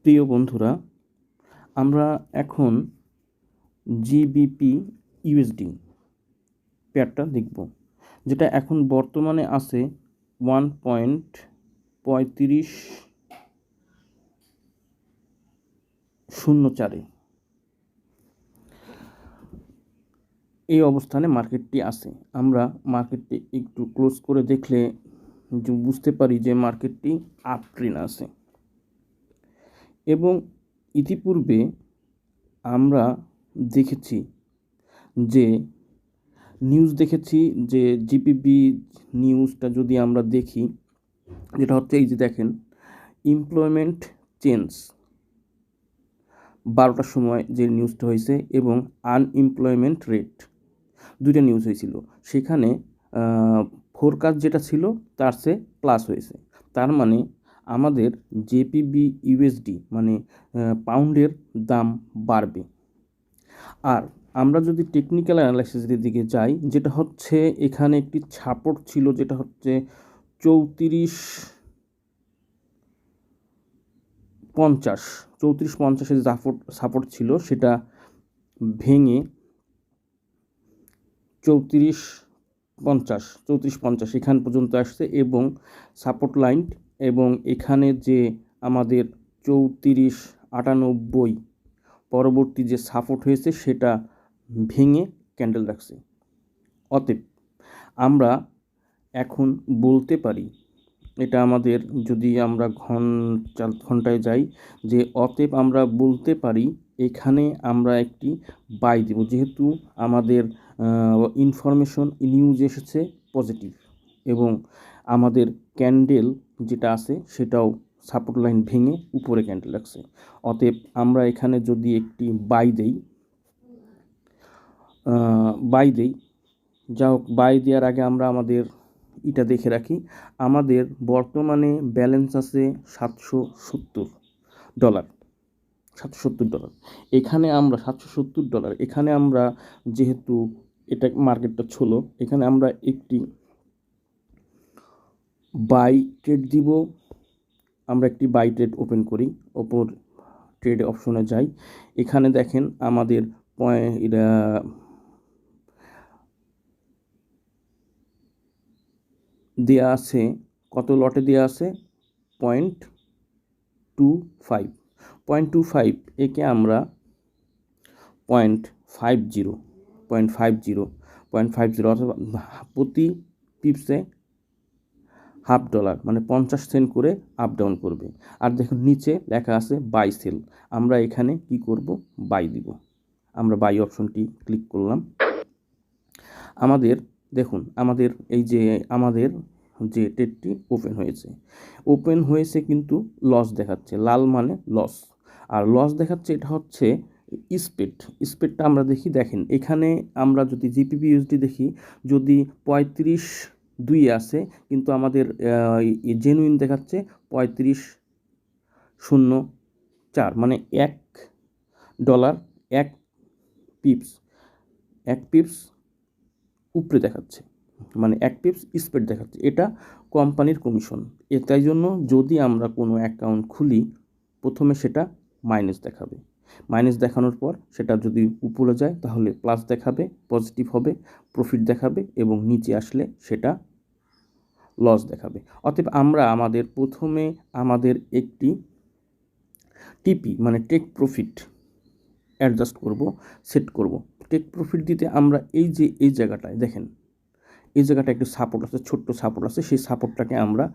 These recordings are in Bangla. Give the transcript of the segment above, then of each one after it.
প্রিয় বন্ধুরা, আমরা এখন জিবিপি ইউএসডি পেয়ারটা দেখব, যেটা এখন বর্তমানে আছে 1.3504 এই অবস্থানে মার্কেটটি আছে। আমরা মার্কেটটি একটু ক্লোজ করে দেখলে বুঝতে পারি যে মার্কেটটি আপ ট্রেন্ড আছে এবং ইতিপূর্বে আমরা দেখেছি যে জিপিপি নিউজটা যদি আমরা দেখি, যেটা হচ্ছে এই যে দেখেন, এমপ্লয়মেন্ট চেঞ্জ 12টার সময় যে নিউজটা হয়েছে এবং আনএমপ্লয়মেন্ট রেট দুইটা নিউজ হয়েছিল। সেখানে ফোরকাস্ট যেটা ছিল তার চেয়ে প্লাস হয়েছে। তার মানে আমাদের জেপিবি ইউএসডি মানে পাউন্ডের দাম বাড়বে। আর আমরা যদি টেকনিক্যাল অ্যানালাইসিসের দিকে যাই, যেটা হচ্ছে এখানে একটি সাপোর্ট ছিল, যেটা হচ্ছে 3450 সাপোর্ট ছিল, সেটা ভেঙে 3450 এখান পর্যন্ত আসছে এবং সাপোর্ট লাইন এবং এখানে যে আমাদের 3498 পরবর্তী যে সাপোর্ট হয়েছে সেটা ভেঙে ক্যান্ডেল রাখছে। অতএব আমরা এখন বলতে পারি, এটা আমাদের যদি আমরা ঘন্টায় যাই, যে অতএব আমরা বলতে পারি এখানে আমরা একটি বাই দেব, যেহেতু আমাদের ইনফরমেশন নিউজ এসেছে পজিটিভ এবং আমাদের ক্যান্ডেল যেটা আছে সেটাও সাপোর্ট লাইন ভেঙে উপরে ক্যান্ডেল রাখছে। অতএব আমরা এখানে যদি একটি বাই দেই, যা হোক, বাই দেওয়ার আগে আমরা আমাদের এটা দেখে রাখি। আমাদের বর্তমানে ব্যালেন্স আছে $770। এখানে আমরা $770, এখানে আমরা যেহেতু এটা মার্কেটটা ছিল, এখানে আমরা একটি বাই ট্রেড দিব। আমরা একটি বাই ট্রেড ওপেন করি, ওপর ট্রেড অপশনে যাই। এখানে দেখেন আমাদের দেয়া আছে, কত লটে দেয়া আছে 0.25 একে আমরা 0.50 অথবা প্রতি পিপসে $0.50 মানে 50 সেন্ট করে আপ ডাউন করবে। আর দেখুন নিচে লেখা আছে বাই সেল। আমরা এখানে কি করব, বাই দিব। আমরা বাই অপশনটি ক্লিক করলাম। আমাদের দেখুন, আমাদের এই যে আমাদের যে ট্রেডটি ওপেন হয়েছে কিন্তু লস দেখাচ্ছে, লাল মানে লস, আর লস দেখাচ্ছে এটা হচ্ছে স্পেডটা আমরা দেখেন এখানে আমরা যদি জিপিপি ইউএসডি দেখি, যদি 35.2 আছে কিন্তু আমাদের জেনুইন দেখাচ্ছে 35.04 মানে $1 এক পিপস উপরে দেখাচ্ছে, মানে 1 পিপস স্প্রেড দেখাচ্ছে। এটা কোম্পানির কমিশন। তাই জন্য যদি আমরা কোনো অ্যাকাউন্ট খুলি, প্রথমে সেটা মাইনাস দেখাবে, মাইনাস দেখানোর পর সেটা যদি উপরে যায় তাহলে প্লাস দেখাবে, পজিটিভ হবে, প্রফিট দেখাবে এবং নিচে আসলে সেটা লস দেখাবে। অতএব আমরা প্রথমে আমাদের একটি টিপি মানে টেক প্রফিট সেট করব। টেক প্রফিট দিতে আমরা এই জায়গাটায় দেখেন, এই জায়গাটা একটু সাপোর্ট আছে, ছোট্ট সাপোর্ট আছে, সেই সাপোর্টটাকে আমরা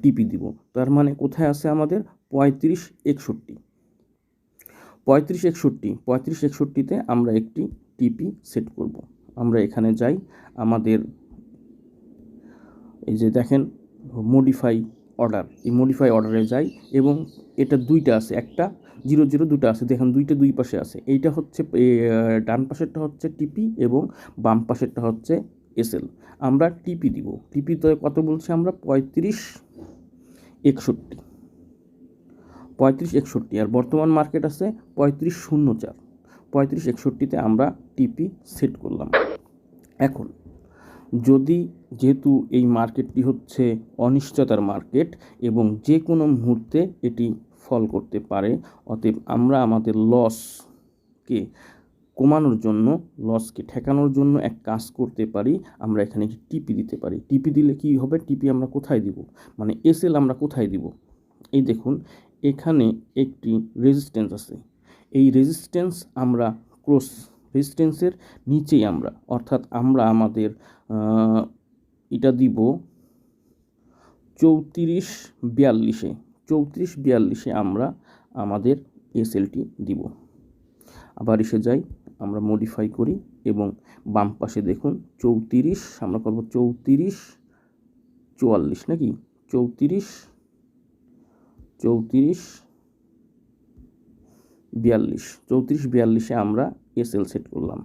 টিপি দিব। তার মানে কোথায় আছে আমাদের 3561তে আমরা একটি টিপি সেট করব। আমরা এখানে যাই, আমাদের এই যে দেখেন মডিফাই অর্ডারে যাই এবং এটা দুইটা আছে, একটা 00 দুটো আছে, দেখেন দুইটা দুই পাশে আছে। এইটা হচ্ছে ডান পাশেরটা হচ্ছে টিপি এবং বাম পাশেরটা হচ্ছে এসএল। আমরা টিপি দিব। টিপি তো কত বলছি আমরা 3561 আর বর্তমান মার্কেট আছে 3504। 3561তে আমরা টিপি সেট করলাম। এখন যেহেতু এই মার্কেটটি হচ্ছে অনিশ্চয়তার মার্কেট এবং যে কোনো মুহূর্তে এটি ফল করতে পারে। অতএব আমরা আমাদের লসকে কমানোর জন্য, লসকে ঠেকানোর জন্য এক কাজ করতে পারি, আমরা এখানে একটি টিপি দিতে পারি। টিপি দিলে কি হবে? টিপি আমরা কোথায় দিব, মানে এসএল আমরা কোথায় দিব? এই দেখুন, এখানে একটি রেজিস্ট্যান্স আছে। এই রেজিস্ট্যান্স আমরা ক্রস রেজিস্ট্যান্সের নিচেই আমরা, অর্থাৎ আমরা আমাদের এটা দিব 34-42-এ। 34-42-এ আমরা আমাদের এসএলটি দিব। আবার এসে যাই, আমরা মডিফাই করি এবং বাম পাশে দেখুন 34, আমরা করব 34-44 নাকি 34-42-এ আমরা এসএল সেট করলাম।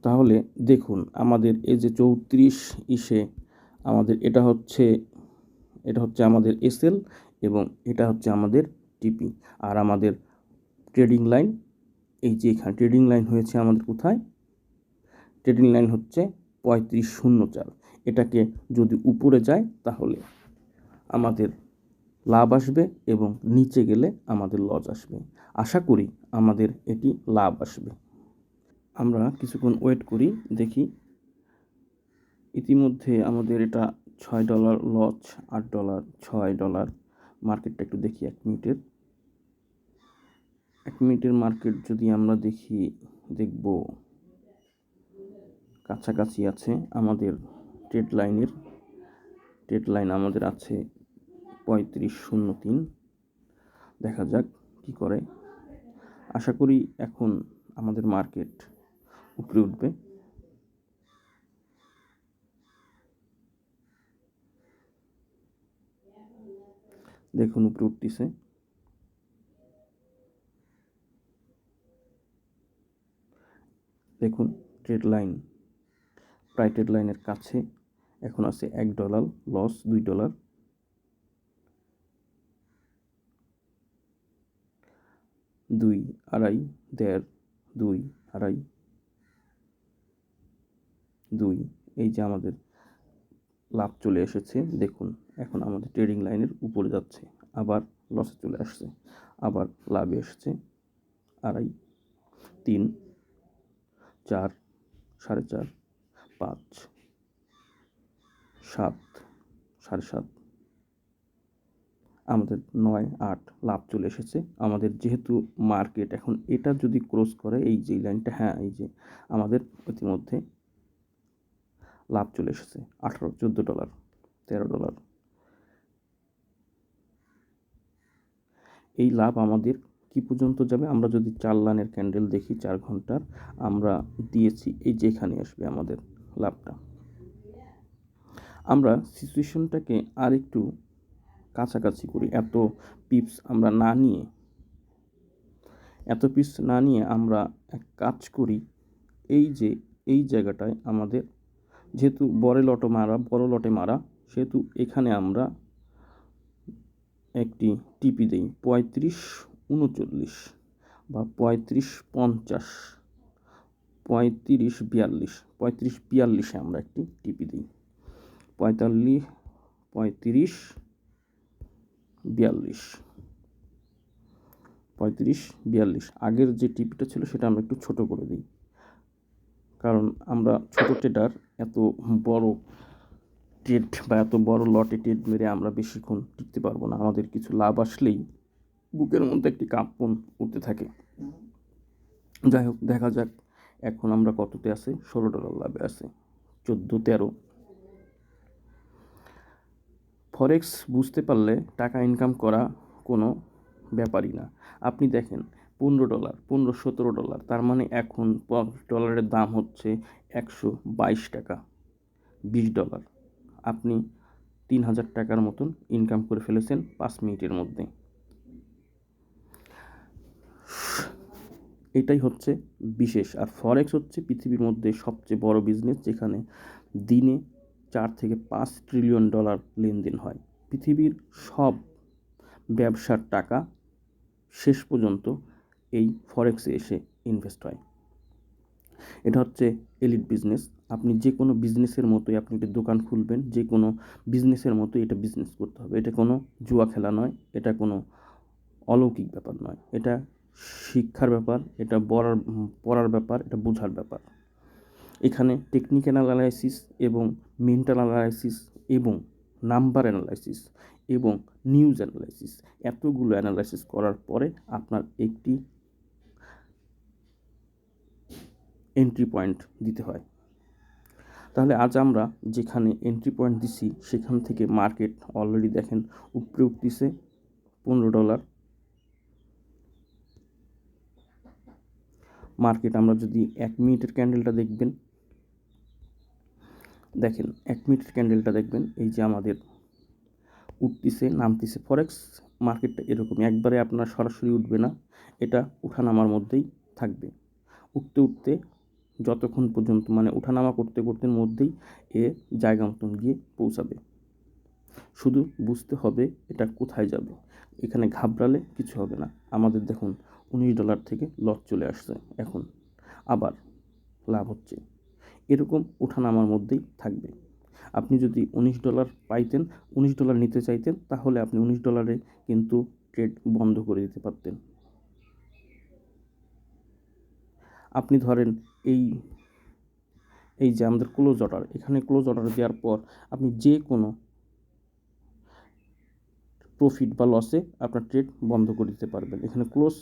তাহলে দেখুন আমাদের এই যে 34 আমাদের এটা হচ্ছে আমাদের এসএল এবং এটা হচ্ছে আমাদের টিপি। আর আমাদের ট্রেডিং লাইন, এই যে এখানে ট্রেডিং লাইন হয়েছে আমাদের কোথায়? ট্রেডিং লাইন হচ্ছে 3504। এটাকে যদি উপরে যায় তাহলে আমাদের লাভ আসবে এবং নিচে গেলে আমাদের লস আসবে। আশা করি আমাদের এটি লাভ আসবে। আমরা কিছুক্ষণ ওয়েট করি, দেখি। ইতিমধ্যে আমাদের এটা $6 লস, $8, $6। মার্কেটটা একটু দেখি 1 মিনিটের মার্কেট যদি আমরা দেখব কাছাকাছি আছে আমাদের ট্রেড লাইন আমাদের আছে 3503। দেখা যাক কি করে। আশা করি এখন আমাদের মার্কেট উপরে উঠবে। দেখুন উপরে উঠতেছে। দেখুন ট্রেড লাইন প্রায় ট্রেড লাইনের কাছে এখন আছে $1 লস, $2, $2, $2.5, $1.5, $2, $2.5, $2। এই যে আমাদের লাভ চলে এসেছে। দেখুন এখন আমাদের ট্রেডিং লাইনের উপরে যাচ্ছে, আবার লসে চলে আসছে, আবার লাভে এসছে। $2.5, $3, $4, $4.5, $5, $7, $7.5, আমাদের $9, $8 লাভ চলে এসেছে আমাদের। যেহেতু মার্কেট এখন এটা যদি ক্রস করে এই যে লাইনটা, হ্যাঁ এই যে আমাদের ইতিমধ্যে লাভ চলে এসেছে $18, $14, $13। এই লাভ আমাদের কি পর্যন্ত যাবে? আমরা যদি 4 লাইনের ক্যান্ডেল দেখি 4 ঘন্টার, আমরা দিয়েছি এই যে এখানে আসবে আমাদের লাভটা। আমরা সিচুয়েশনটাকে আর একটু কাছাকাছি করি, এত পিপস না নিয়ে আমরা এক কাজ করি। এই যে এই জায়গাটায় আমাদের যেহেতু বড় লটে মারা, সেহেতু এখানে আমরা একটি টিপি দেই 35-39 বা 35-50, 35-42, আমরা একটি টিপি দিই 35-42। আগের যে টিপিটা ছিল সেটা আমরা একটু ছোট করে দিই, কারণ আমরা ছোট ট্রেডার, এত বড় ট্রেড বা এত বড় লটে ট্রেড মেরে আমরা বেশিক্ষণ টিকতে পারবো না। আমাদের কিছু লাভ আসলেই বুকের মধ্যে একটি কাঁপন উঠতে থাকে। যাই হোক, দেখা যাক এখন আমরা কততে আছে। $16 লাভে আছে, 14-13। ফরেক্স বুঝতে পারলে টাকা ইনকাম করা কোনো ব্যাপারই না। আপনি দেখেন $15, $17, তার মানে এখন ডলারের দাম হচ্ছে $122, $20। আপনি 3000 টাকার মতন ইনকাম করে ফেলেছেন 5 মিনিটের মধ্যে। এটাই হচ্ছে বিশেষ। আর ফরেক্স হচ্ছে পৃথিবীর মধ্যে সবচেয়ে বড় বিজনেস, যেখানে দিনে $4-5 ট্রিলিয়ন লেনদেন হয়। পৃথিবীর সব ব্যবসার টাকা শেষ পর্যন্ত এই ফরেক্সে এসে ইনভেস্ট হয়। এটা হচ্ছে এলিট বিজনেস। আপনি যে কোনো বিজনেসের মতোই আপনি একটা দোকান খুলবেন, যে কোনো বিজনেসের মতোই এটা বিজনেস করতে হবে। এটা কোনো জুয়া খেলা নয়, এটা কোনো অলৌকিক ব্যাপার নয়, এটা শিক্ষার ব্যাপার, এটা পড়ার ব্যাপার, এটা বোঝার ব্যাপার। এখানে টেকনিক্যাল অ্যানালাইসিস এবং মেন্টাল অ্যানালাইসিস এবং নাম্বার অ্যানালাইসিস এবং নিউজ অ্যানালাইসিস, এতগুলো অ্যানালাইসিস করার পরে আপনার একটি এন্ট্রি পয়েন্ট দিতে হয়। তাহলে আজ আমরা যেখানে এন্ট্রি পয়েন্ট দিছি সেখান থেকে মার্কেট অলরেডি দেখেন উপরে উঠতেছে $15। মার্কেট আমরা যদি 1 মিনিটের ক্যান্ডেলটা দেখবেন, দেখেন 1 মিনিটের ক্যান্ডেলটা দেখবেন, এই যে আমাদের উঠতেছে নামতেছে। ফরেক্স মার্কেটটা এরকমই, একবারে আপনার সরাসরি উঠবে না, এটা উঠানামার মধ্যেই থাকবে। উঠতে উঠতে যতক্ষণ পর্যন্ত মানে উঠানামা করতে করতে মধ্যেই এ জায়গা মতন গিয়ে পৌঁছাবে। শুধু বুঝতে হবে এটা কোথায় যাবে। এখানে ঘাবড়ালে কিছু হবে না। আমাদের দেখুন $19 থেকে লস চলে আসছে, এখন আবার লাভ হচ্ছে। এরকম ওঠানামার মধ্যেই থাকবে। আপনি যদি $19 পাইতেন, $19 নিতে চাইতেন, তাহলে আপনি $19 কিন্তু ট্রেড বন্ধ করে দিতে পারতেন। আপনি ধরেন এই যে আমাদের ক্লোজ অর্ডার, এখানে ক্লোজ অর্ডার দেওয়ার পর আপনি যে কোনো প্রফিট বা লসে আপনার ট্রেড বন্ধ করে দিতে পারবেন। এখানে ক্লোজ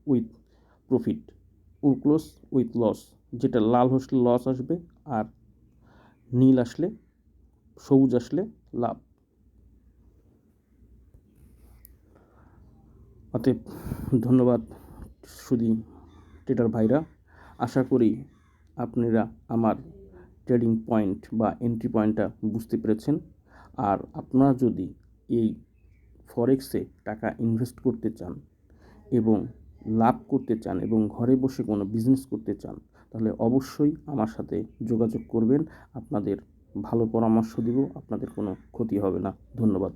উইথ প্রফিট ও ক্লোজ উইথ লস, যেটা লাল আসলে লস আসবে আর নীল আসলে সবুজ আসলে লাভ। অতএব ধন্যবাদ সুধী ট্রেডার ভাইরা। আশা করি আপনারা আমার ট্রেডিং পয়েন্ট বা এন্ট্রি পয়েন্টটা বুঝতে পেরেছেন। আর আপনারা যদি এই ফরেক্সে টাকা ইনভেস্ট করতে চান এবং লাভ করতে চান এবং ঘরে বসে কোনো বিজনেস করতে চান, তাহলে অবশ্যই আমার সাথে যোগাযোগ করবেন। আপনাদের ভালো পরামর্শ দিব, আপনাদের কোনো ক্ষতি হবে না। ধন্যবাদ।